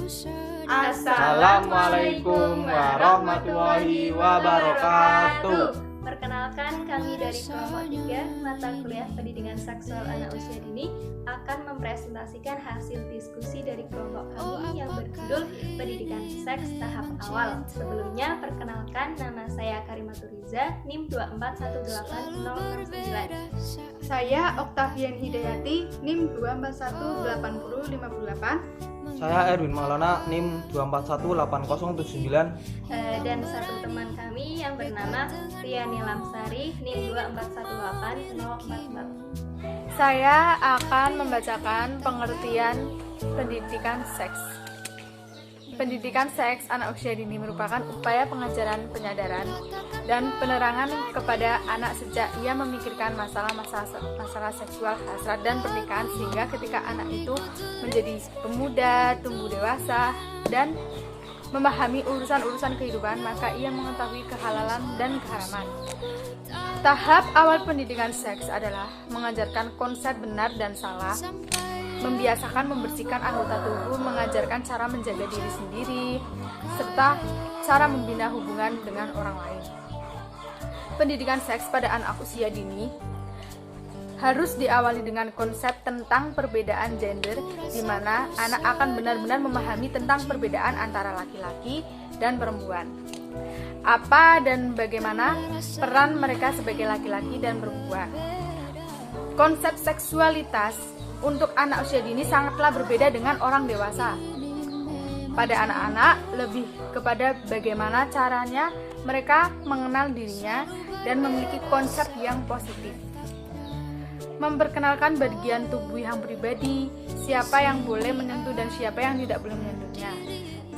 Assalamualaikum warahmatullahi wabarakatuh. Perkenalkan, kami dari kelompok 3 mata kuliah pendidikan seksual anak usia dini akan mempresentasikan hasil diskusi dari kelompok kami yang berjudul pendidikan seks tahap awal. Sebelumnya, perkenalkan, nama saya Karimaturiza, NIM 2418069. Saya Oktavian Hidayati, NIM 2418058. Saya Erwin Maulana, NIM 2418079. Dan satu teman kami yang bernama Riani Lamsari, NIM 2418044. Saya akan membacakan pengertian pendidikan seks. Pendidikan seks anak usia dini merupakan upaya pengajaran penyadaran dan penerangan kepada anak sejak ia memikirkan masalah seksual, hasrat, dan pernikahan, sehingga ketika anak itu menjadi pemuda, tumbuh dewasa, dan memahami urusan-urusan kehidupan, maka ia mengetahui kehalalan dan keharaman. Tahap awal pendidikan seks adalah mengajarkan konsep benar dan salah, membiasakan membersihkan anggota tubuh, mengajarkan cara menjaga diri sendiri, serta cara membina hubungan dengan orang lain. Pendidikan seks pada anak usia dini harus diawali dengan konsep tentang perbedaan gender, di mana anak akan benar-benar memahami tentang perbedaan antara laki-laki dan perempuan. Apa dan bagaimana peran mereka sebagai laki-laki dan perempuan. Konsep seksualitas untuk anak usia dini sangatlah berbeda dengan orang dewasa. Pada anak-anak lebih kepada bagaimana caranya mereka mengenal dirinya dan memiliki konsep yang positif. Memperkenalkan bagian tubuh yang pribadi, siapa yang boleh menyentuh dan siapa yang tidak boleh menyentuhnya.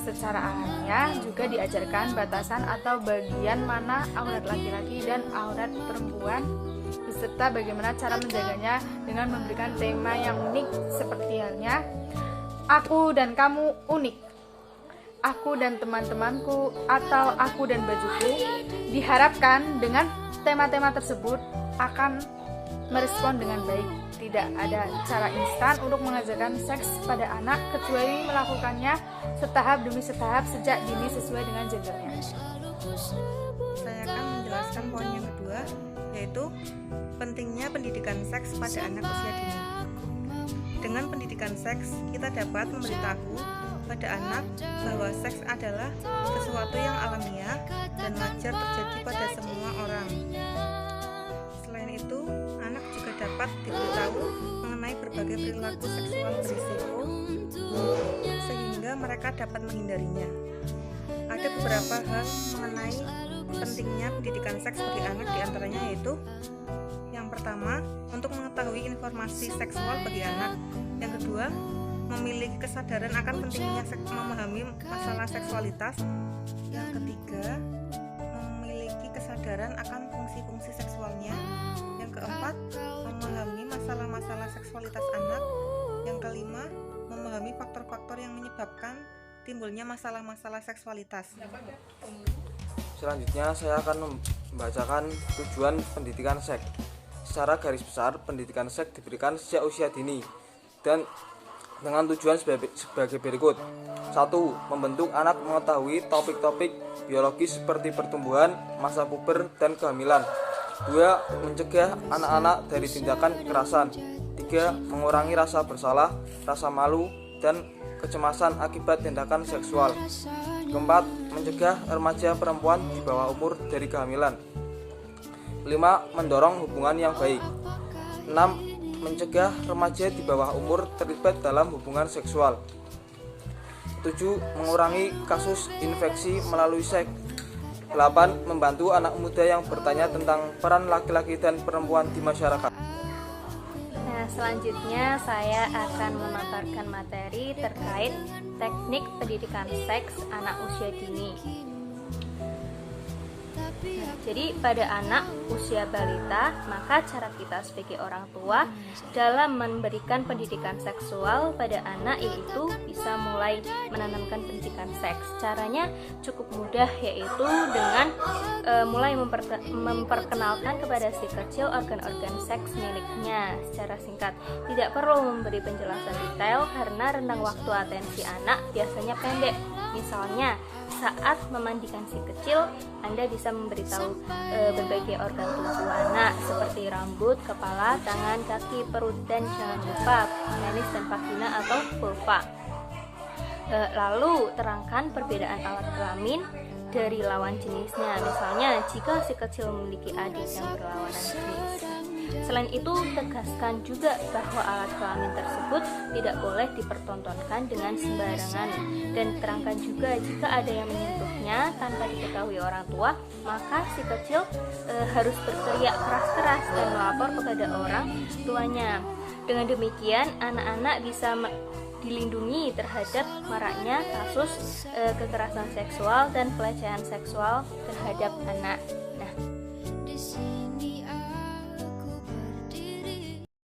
Secara alamiah juga diajarkan batasan atau bagian mana aurat laki-laki dan aurat perempuan, beserta bagaimana cara menjaganya dengan memberikan tema yang unik seperti halnya aku dan kamu unik, aku dan teman-temanku, atau aku dan bajuku. Diharapkan dengan tema-tema tersebut akan merespon dengan baik. Tidak ada cara instan untuk mengajarkan seks pada anak, kecuali melakukannya setahap demi setahap sejak dini sesuai dengan gendernya. Saya akan menjelaskan poin yang kedua, yaitu pentingnya pendidikan seks pada anak usia dini. Dengan pendidikan seks, kita dapat memberitahu pada anak bahwa seks adalah sesuatu yang alamiah dan wajar terjadi pada semua orang. Selain itu, anak juga dapat diberitahu mengenai berbagai perilaku seksual berisiko, sehingga mereka dapat menghindarinya. Ada beberapa hal mengenai pentingnya pendidikan seks bagi anak, diantaranya yaitu: yang pertama, untuk mengetahui informasi seksual bagi anak. Yang kedua, memiliki kesadaran akan pentingnya memahami masalah seksualitas. Yang ketiga, memiliki kesadaran akan fungsi-fungsi seksualnya. Yang keempat, memahami masalah-masalah seksualitas anak. Yang kelima, memahami faktor-faktor yang menyebabkan timbulnya masalah-masalah seksualitas. Selanjutnya saya akan membacakan tujuan pendidikan seks. Secara garis besar, pendidikan seks diberikan sejak usia dini dan dengan tujuan sebagai berikut. 1. Membentuk anak mengetahui topik-topik biologis seperti pertumbuhan, masa puber, dan kehamilan. 2. Mencegah anak-anak dari tindakan kekerasan. 3. Mengurangi rasa bersalah, rasa malu, dan kecemasan akibat tindakan seksual. 4. Mencegah remaja perempuan di bawah umur dari kehamilan. 5. Mendorong hubungan yang baik. 6. Mencegah remaja di bawah umur terlibat dalam hubungan seksual. 7. Mengurangi kasus infeksi melalui seks. 8. Membantu anak muda yang bertanya tentang peran laki-laki dan perempuan di masyarakat. Nah, selanjutnya saya akan memaparkan materi terkait teknik pendidikan seks anak usia dini. Jadi pada anak usia balita, maka cara kita sebagai orang tua dalam memberikan pendidikan seksual pada anak yaitu bisa mulai menanamkan pendidikan seks. Caranya cukup mudah, yaitu dengan mulai memperkenalkan kepada si kecil organ-organ seks miliknya secara singkat. Tidak perlu memberi penjelasan detail karena rentang waktu atensi anak biasanya pendek. Misalnya saat memandikan si kecil, Anda bisa memberitahu berbagai organ tubuh anak seperti rambut, kepala, tangan, kaki, perut, dan jangan lupa penis dan vagina atau vulva. Lalu terangkan perbedaan alat kelamin dari lawan jenisnya. Misalnya jika si kecil memiliki adik yang berlawanan jenis. Selain itu, tegaskan juga bahwa alat kelamin tersebut tidak boleh dipertontonkan dengan sembarangan, dan terangkan juga jika ada yang menyentuhnya tanpa diketahui orang tua, maka si kecil harus berteriak keras-keras dan melapor kepada orang tuanya. Dengan demikian, anak-anak bisa dilindungi terhadap maraknya kasus kekerasan seksual dan pelecehan seksual terhadap anak.